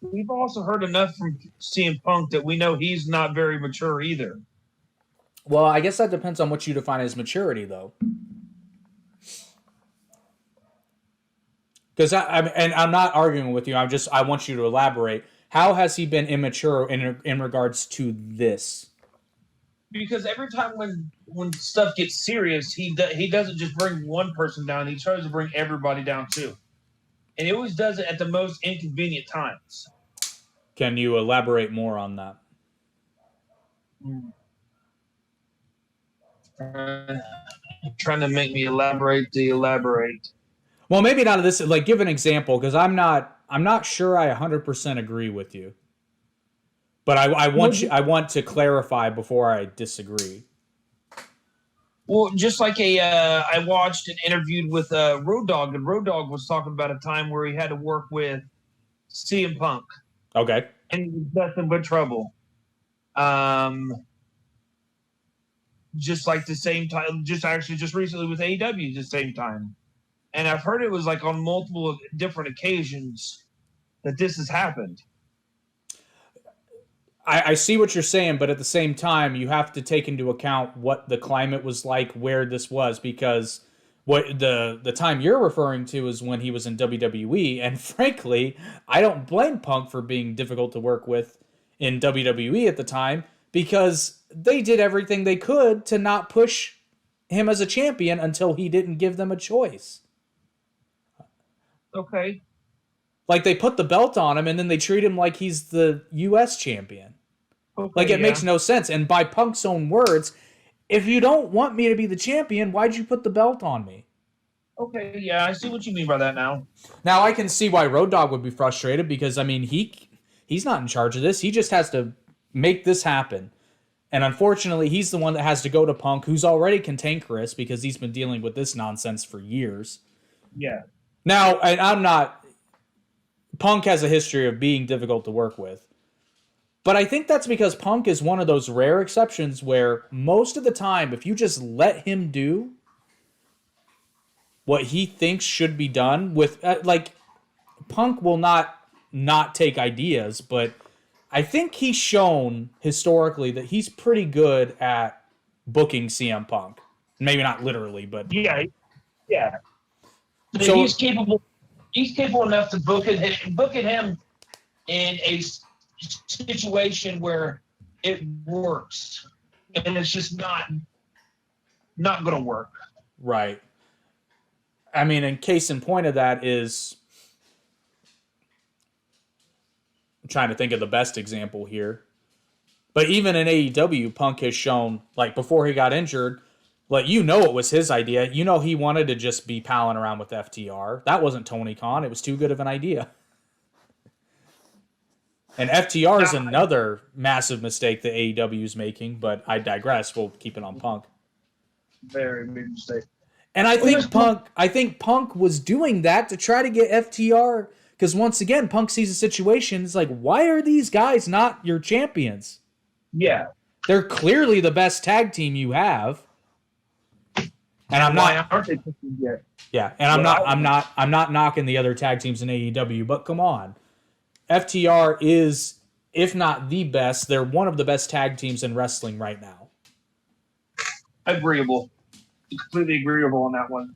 we've also heard enough from CM Punk that we know he's not very mature either. Well, I guess that depends on what you define as maturity, though. Because I'm not arguing with you. I want you to elaborate. How has he been immature in regards to this? Because every time when stuff gets serious, he doesn't just bring one person down. He tries to bring everybody down too, and he always does it at the most inconvenient times. Can you elaborate more on that? Trying to make me elaborate to elaborate. Well, maybe not this. Like, give an example, because I'm not sure I 100% agree with you. But I want to clarify before I disagree. Well, just like I watched and interviewed with Road Dogg, and Road Dogg was talking about a time where he had to work with CM Punk. Okay. And he was nothing but trouble. Just like the same time, just recently with AEW, the same time. And I've heard it was like on multiple different occasions that this has happened. I see what you're saying, but at the same time, you have to take into account what the climate was like where this was, because what the time you're referring to is when he was in WWE, and frankly, I don't blame Punk for being difficult to work with in WWE at the time, because they did everything they could to not push him as a champion until he didn't give them a choice. Okay. Like, they put the belt on him, and then they treat him like he's the U.S. champion. Okay, like, it makes no sense. And by Punk's own words, if you don't want me to be the champion, why'd you put the belt on me? Okay, yeah, I see what you mean by that now. Now, I can see why Road Dogg would be frustrated, because, I mean, he's not in charge of this. He just has to make this happen. And unfortunately, he's the one that has to go to Punk, who's already cantankerous because he's been dealing with this nonsense for years. Yeah. Now, I'm not... Punk has a history of being difficult to work with. But I think that's because Punk is one of those rare exceptions where most of the time, if you just let him do what he thinks should be done with... like, Punk will not take ideas, but I think he's shown historically that he's pretty good at booking CM Punk. Maybe not literally, but... Yeah. So he's capable enough to booking him in a situation where it works, and it's just not going to work. Right. I mean, in case in point of that is... I'm trying to think of the best example here. But even in AEW, Punk has shown, like, before he got injured, like, it was his idea. He wanted to just be palling around with FTR. That wasn't Tony Khan. It was too good of an idea. And FTR is another massive mistake that AEW is making, but I digress. We'll keep it on Punk. Very big mistake. And I think Punk was doing that to try to get FTR, because once again, Punk sees a situation. It's like, why are these guys not your champions? Yeah, they're clearly the best tag team you have. And I'm not. Aren't they pushing yet? Yeah, and I'm not knocking the other tag teams in AEW, but come on, FTR is, if not the best, they're one of the best tag teams in wrestling right now. Agreeable. Completely agreeable on that one.